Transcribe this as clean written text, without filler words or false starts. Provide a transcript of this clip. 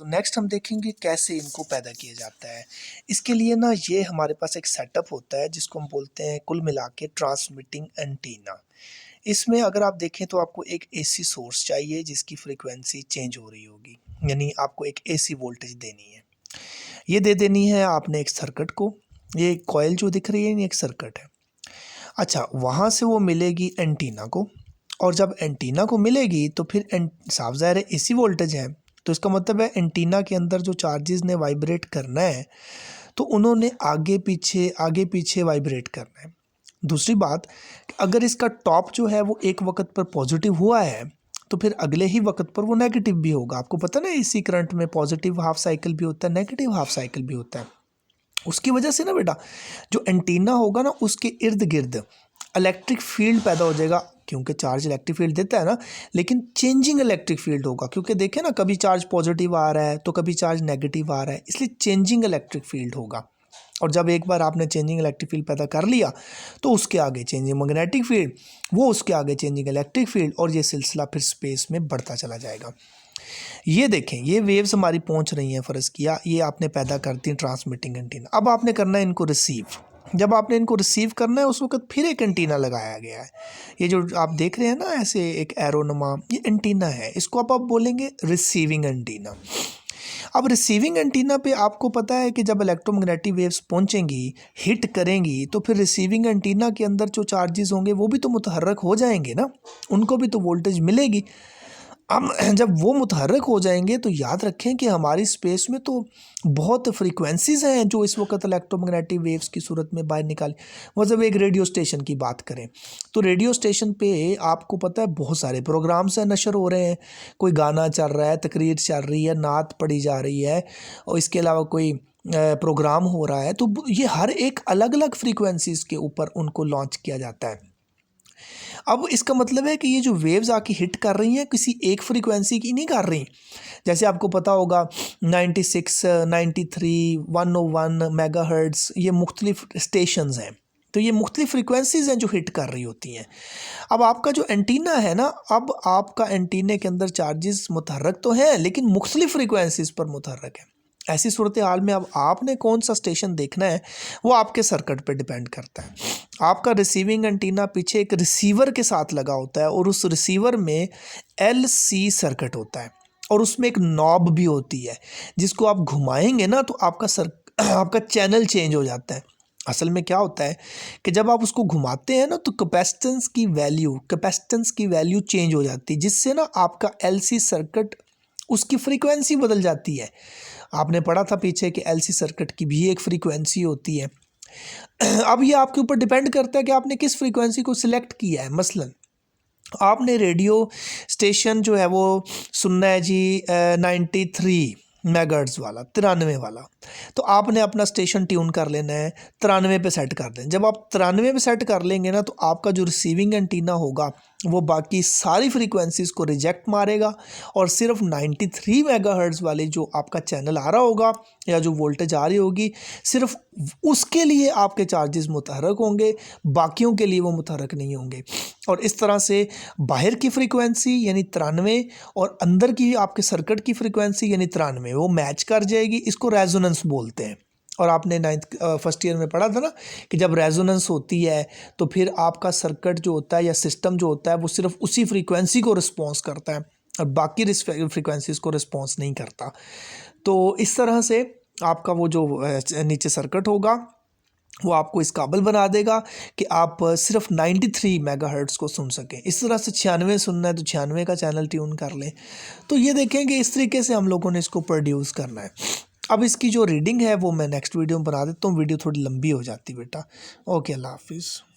तो नेक्स्ट हम देखेंगे कैसे इनको पैदा किया जाता है। इसके लिए ना ये हमारे पास एक सेटअप होता है जिसको हम बोलते हैं कुल मिला के ट्रांसमिटिंग एंटीना। इसमें अगर आप देखें तो आपको एक एसी सोर्स चाहिए जिसकी फ्रीक्वेंसी चेंज हो रही होगी, यानी आपको एक एसी वोल्टेज देनी है। ये दे देनी है आपने एक सर्किट को। ये कॉइल जो दिख रही है ये एक सर्किट है। अच्छा, वहाँ से वो मिलेगी एंटीना को, और जब एंटीना को मिलेगी तो फिर साफ ज़ाहिर है एसी वोल्टेज है, तो इसका मतलब है एंटीना के अंदर जो चार्जेस ने वाइब्रेट करना है तो उन्होंने आगे पीछे वाइब्रेट करना है। दूसरी बात, अगर इसका टॉप जो है वो एक वक्त पर पॉजिटिव हुआ है तो फिर अगले ही वक्त पर वो नेगेटिव भी होगा। आपको पता ना एसी करंट में पॉजिटिव हाफ साइकिल भी होता है, नेगेटिव हाफ साइकिल भी होता है। उसकी वजह से ना बेटा जो एंटीना होगा ना उसके इर्द गिर्द इलेक्ट्रिक फील्ड पैदा हो जाएगा, क्योंकि चार्ज इलेक्ट्रिक फील्ड देता है ना, लेकिन चेंजिंग इलेक्ट्रिक फील्ड होगा। क्योंकि देखें ना, कभी चार्ज पॉजिटिव आ रहा है तो कभी चार्ज नेगेटिव आ रहा है, इसलिए चेंजिंग इलेक्ट्रिक फील्ड होगा। और जब एक बार आपने चेंजिंग इलेक्ट्रिक फील्ड पैदा कर लिया तो उसके आगे चेंजिंग मैग्नेटिक फील्ड, वो उसके आगे चेंजिंग इलेक्ट्रिक फील्ड, और ये सिलसिला फिर स्पेस में बढ़ता चला जाएगा। ये देखें, ये वेव्स हमारी पहुंच रही हैं, फ़र्ज़ किया ये आपने पैदा करती हैं ट्रांसमिटिंग एंटीना। अब आपने करना है इनको रिसीव। जब आपने इनको रिसीव करना है उस वक्त फिर एक एंटीना लगाया गया है। ये जो आप देख रहे हैं ना ऐसे एक एरोनमा, ये एंटीना है, इसको आप बोलेंगे रिसीविंग एंटीना। अब रिसीविंग एंटीना पे आपको पता है कि जब इलेक्ट्रोमैग्नेटिक वेव्स पहुंचेंगी, हिट करेंगी, तो फिर रिसीविंग एंटीना के अंदर जो चार्जेस होंगे वो भी तो मुतहर्रक हो जाएंगे ना, उनको भी तो वोल्टेज मिलेगी। अब जब वो मुतहर्रक हो जाएंगे तो याद रखें कि हमारी स्पेस में तो बहुत फ्रीक्वेंसीज़ हैं जो इस वक्त इलेक्ट्रोमैग्नेटिक वेव्स की सूरत में बाहर निकाल, मतलब एक रेडियो स्टेशन की बात करें तो रेडियो स्टेशन पे आपको पता है बहुत सारे प्रोग्राम्स हैं, नशर हो रहे हैं। कोई गाना चल रहा है, तकरीर चल रही है, नात पढ़ी जा रही है, और इसके अलावा कोई प्रोग्राम हो रहा है, तो ये हर एक अलग अलग फ्रीक्वेंसीज़ के ऊपर उनको लॉन्च किया जाता है। अब इसका मतलब है कि ये जो वेव्स आके हिट कर रही हैं किसी एक फ्रीक्वेंसी की नहीं कर रही। जैसे आपको पता होगा 96, 93, 101 मेगाहर्ट्ज़, ये मुख्तलिफ स्टेशंस हैं, तो ये मुख्तलिफ फ्रीक्वेंसीज़ हैं जो हिट कर रही होती हैं। अब आपका जो एंटीना है ना, अब आपका एंटीने के अंदर चार्जेस मुतहर्रक तो हैं लेकिन मुख्तलिफ फ्रीक्वेंसीज़ पर मुतहर्रक है। ऐसी सूरत हाल में अब आपने कौन सा स्टेशन देखना है वो आपके सर्किट पे डिपेंड करता है। आपका रिसीविंग एंटीना पीछे एक रिसीवर के साथ लगा होता है, और उस रिसीवर में LC सर्किट होता है, और उसमें एक नॉब भी होती है जिसको आप घुमाएंगे ना तो आपका चैनल चेंज हो जाता है। असल में क्या होता है कि जब आप उसको घुमाते हैं ना तो कैपेसिटेंस की वैल्यू चेंज हो जाती है, जिससे ना आपका LC सर्किट उसकी फ्रीक्वेंसी बदल जाती है। आपने पढ़ा था पीछे कि LC सर्किट की भी एक फ्रीक्वेंसी होती है। अब ये आपके ऊपर डिपेंड करता है कि आपने किस फ्रीक्वेंसी को सिलेक्ट किया है। मसलन आपने रेडियो स्टेशन जो है वो सुनना है जी 93 मेगाहर्ट्ज़ वाला, 93 वाला, तो आपने अपना स्टेशन ट्यून कर लेना है, 93 पे सेट कर दें। जब आप 93 पे सेट कर लेंगे ना तो आपका जो रिसीविंग एंटीना होगा वो बाकी सारी फ्रीक्वेंसीज़ को रिजेक्ट मारेगा, और सिर्फ 93 मेगाहर्ट्ज़ वाले जो आपका चैनल आ रहा होगा या जो वोल्टेज आ रही होगी, सिर्फ उसके लिए आपके चार्जेस मुतहर्रक होंगे, बाकियों के लिए वो मुतहर्रक नहीं होंगे। और इस तरह से बाहर की फ्रीक्वेंसी यानी 93 और अंदर की आपके सर्किट की फ्रीक्वेंसी यानी 93 वो मैच कर जाएगी। इसको रेजोनेंस बोलते हैं। और आपने फर्स्ट ईयर में पढ़ा था ना कि जब रेजोनेंस होती है तो फिर आपका सर्किट जो होता है या सिस्टम जो होता है वो सिर्फ उसी फ्रीक्वेंसी को रिस्पॉन्स करता है और बाकी फ्रीक्वेंसीज को रिस्पॉन्स नहीं करता। तो इस तरह से आपका वो जो नीचे सर्किट होगा वो आपको इस काबिल बना देगा कि आप सिर्फ 93 मेगाहर्ट्ज़ को सुन सकें। इस तरह से 96 सुनना है तो 96 का चैनल ट्यून कर लें। तो ये देखें कि इस तरीके से हम लोगों ने इसको प्रोड्यूस करना है। अब इसकी जो रीडिंग है वो मैं नेक्स्ट वीडियो में बना देता हूँ, वीडियो थोड़ी लंबी हो जाती बेटा। ओके, अल्लाह हाफिज़।